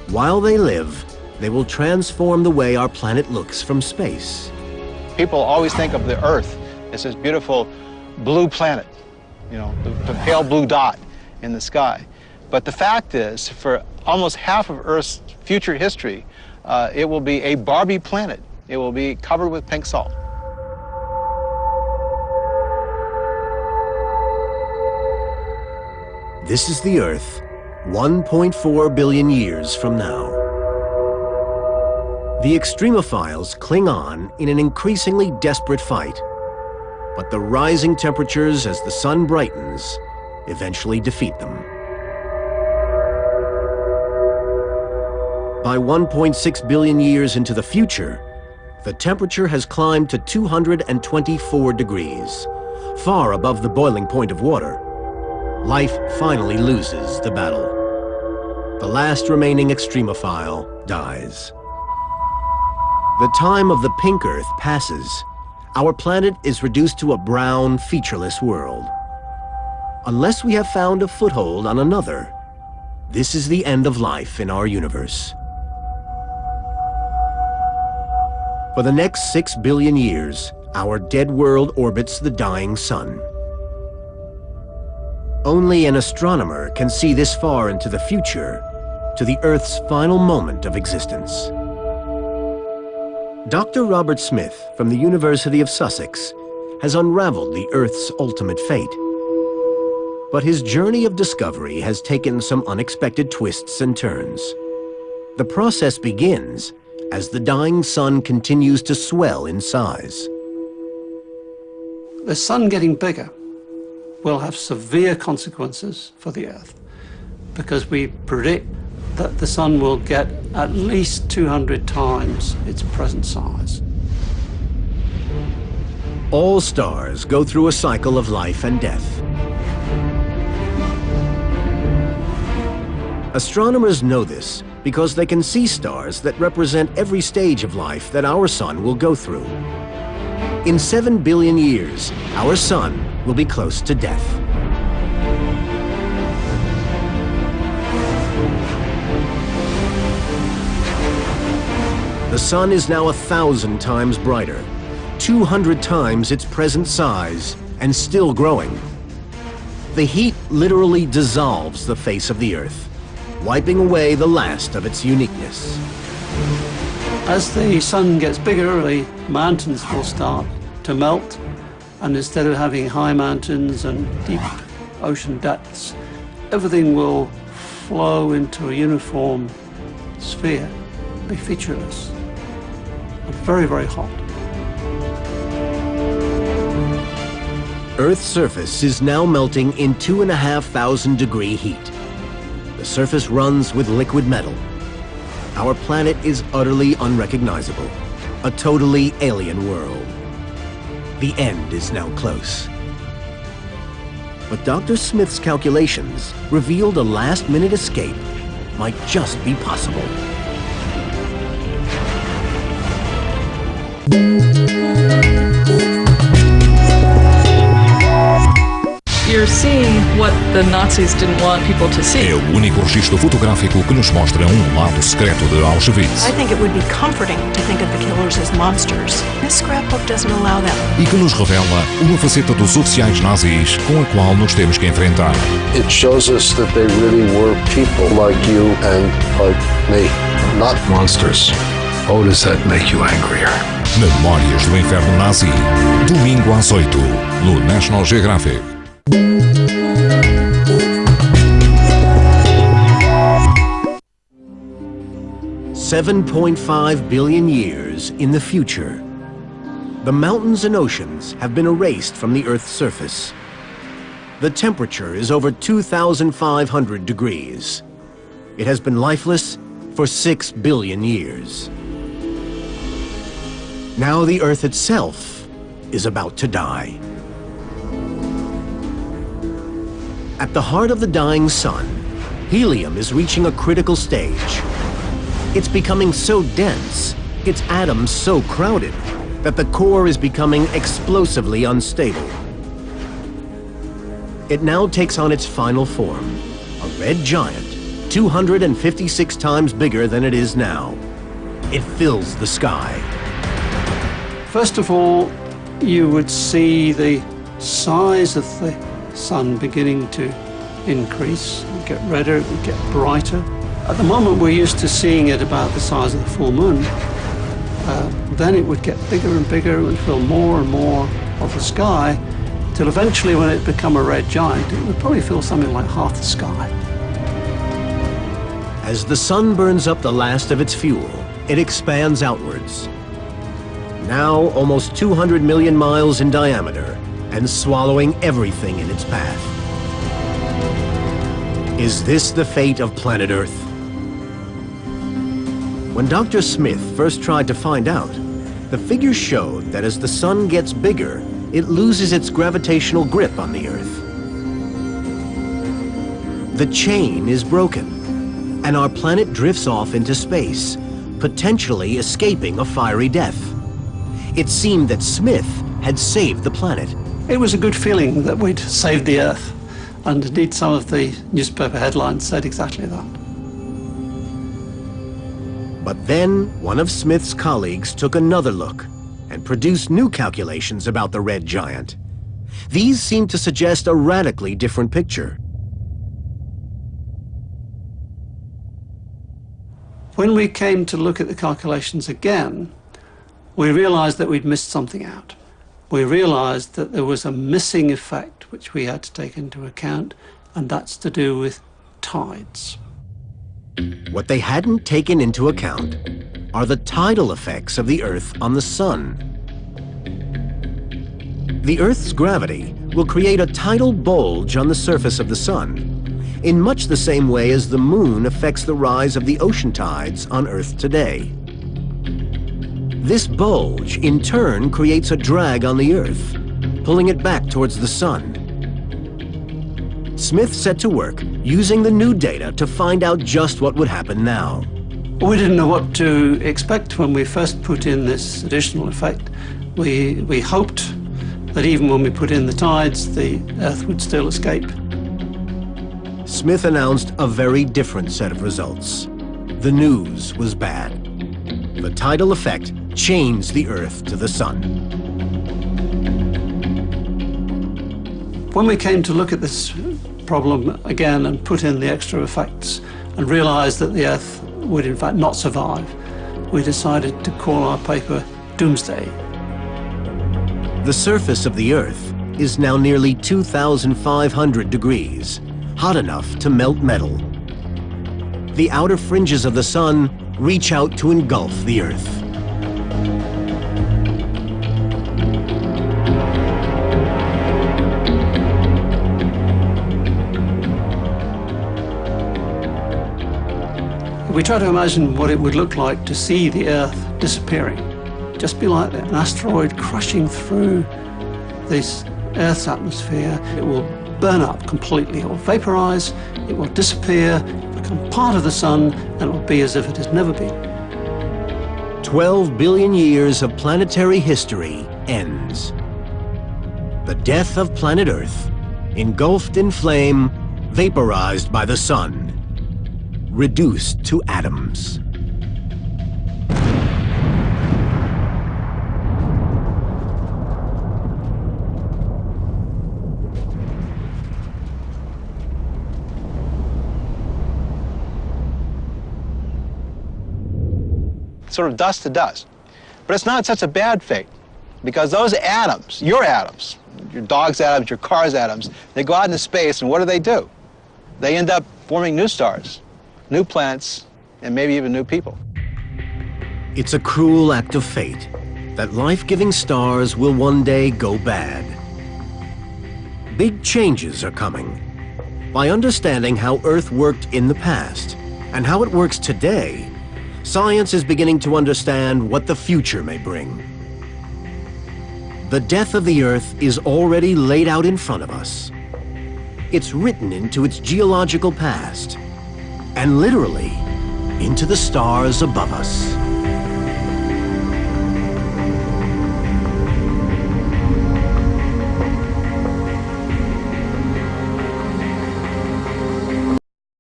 While they live, they will transform the way our planet looks from space. People always think of the Earth as this beautiful blue planet, you know, the pale blue dot in the sky. But the fact is, for almost half of Earth's future history, it will be a Barbie planet. It will be covered with pink salt. This is the Earth 1.4 billion years from now. The extremophiles cling on in an increasingly desperate fight, but the rising temperatures as the sun brightens eventually defeat them. By 1.6 billion years into the future, the temperature has climbed to 224 degrees, far above the boiling point of water. Life finally loses the battle. The last remaining extremophile dies. The time of the pink Earth passes. Our planet is reduced to a brown, featureless world. Unless we have found a foothold on another, this is the end of life in our universe. For the next 6 billion years, our dead world orbits the dying sun. Only an astronomer can see this far into the future, to the Earth's final moment of existence. Dr. Robert Smith from the University of Sussex has unraveled the Earth's ultimate fate. But his journey of discovery has taken some unexpected twists and turns. The process begins as the dying sun continues to swell in size. The sun getting bigger will have severe consequences for the Earth, because we predict that the sun will get at least 200 times its present size. All stars go through a cycle of life and death. Astronomers know this because they can see stars that represent every stage of life that our sun will go through. In 7 billion years, our sun will be close to death. The sun is now 1,000 times brighter, 200 times its present size, and still growing. The heat literally dissolves the face of the Earth, wiping away the last of its uniqueness. As the sun gets bigger, the mountains will start to melt, and instead of having high mountains and deep ocean depths, everything will flow into a uniform sphere, be featureless, and very, very hot. Earth's surface is now melting in 2,500 degree heat. The surface runs with liquid metal. Our planet is utterly unrecognizable, a totally alien world. The end is now close. But Dr. Smith's calculations revealed a last-minute escape might just be possible. You're seeing what the Nazis didn't want people to see. É o único registro fotográfico que nos mostra lado secreto de Auschwitz. I think it would be comforting to think of the killers as monsters. This scrapbook doesn't allow that. E que nos revela uma faceta dos oficiais nazis com a qual nos temos que enfrentar. It shows us that they really were people like you and like me, not monsters. Oh, does that make you angrier? Memórias do Inferno Nazi. Domingo às 8, no National Geographic. 7.5 billion years in the future. The mountains and oceans have been erased from the Earth's surface. The temperature is over 2,500 degrees. It has been lifeless for 6 billion years. Now the Earth itself is about to die. At the heart of the dying sun, helium is reaching a critical stage. It's becoming so dense, its atoms so crowded, that the core is becoming explosively unstable. It now takes on its final form, a red giant 256 times bigger than it is now. It fills the sky. First of all, you would see the size of the sun beginning to increase. It would get redder, it would get brighter. At the moment, we're used to seeing it about the size of the full moon. Then it would get bigger and bigger, it would fill more and more of the sky, till eventually when it became a red giant, it would probably fill something like half the sky. As the sun burns up the last of its fuel, it expands outwards. Now almost 200 million miles in diameter and swallowing everything in its path. Is this the fate of planet Earth? When Dr. Smith first tried to find out, the figures showed that as the sun gets bigger, it loses its gravitational grip on the Earth. The chain is broken, and our planet drifts off into space, potentially escaping a fiery death. It seemed that Smith had saved the planet. It was a good feeling that we'd saved the Earth, and indeed some of the newspaper headlines said exactly that. But then one of Smith's colleagues took another look and produced new calculations about the red giant. These seemed to suggest a radically different picture. When we came to look at the calculations again, we realized that we'd missed something out. We realized that there was a missing effect which we had to take into account, and that's to do with tides. What they hadn't taken into account are the tidal effects of the Earth on the sun. The Earth's gravity will create a tidal bulge on the surface of the sun, in much the same way as the moon affects the rise of the ocean tides on Earth today. This bulge, in turn, creates a drag on the Earth, pulling it back towards the sun. Smith set to work using the new data to find out just what would happen now. We didn't know what to expect when we first put in this additional effect. We hoped that even when we put in the tides, the Earth would still escape. Smith announced a very different set of results. The news was bad. The tidal effect chains the Earth to the sun. When we came to look at this problem again and put in the extra effects and realized that the Earth would in fact not survive, we decided to call our paper Doomsday. The surface of the Earth is now nearly 2,500 degrees, hot enough to melt metal. The outer fringes of the sun reach out to engulf the Earth. We try to imagine what it would look like to see the Earth disappearing. Just be like an asteroid crushing through this Earth's atmosphere. It will burn up completely, it will vaporize, it will disappear, become part of the sun, and it will be as if it has never been. 12 billion years of planetary history ends. The death of planet Earth, engulfed in flame, vaporized by the sun, reduced to atoms. Sort of dust to dust. But it's not such a bad fate, because those atoms, your dog's atoms, your car's atoms, they go out into space, and what do? They end up forming new stars, new planets, and maybe even new people. It's a cruel act of fate that life-giving stars will one day go bad. Big changes are coming. By understanding how Earth worked in the past and how it works today, science is beginning to understand what the future may bring. The death of the Earth is already laid out in front of us. It's written into its geological past, and literally into the stars above us.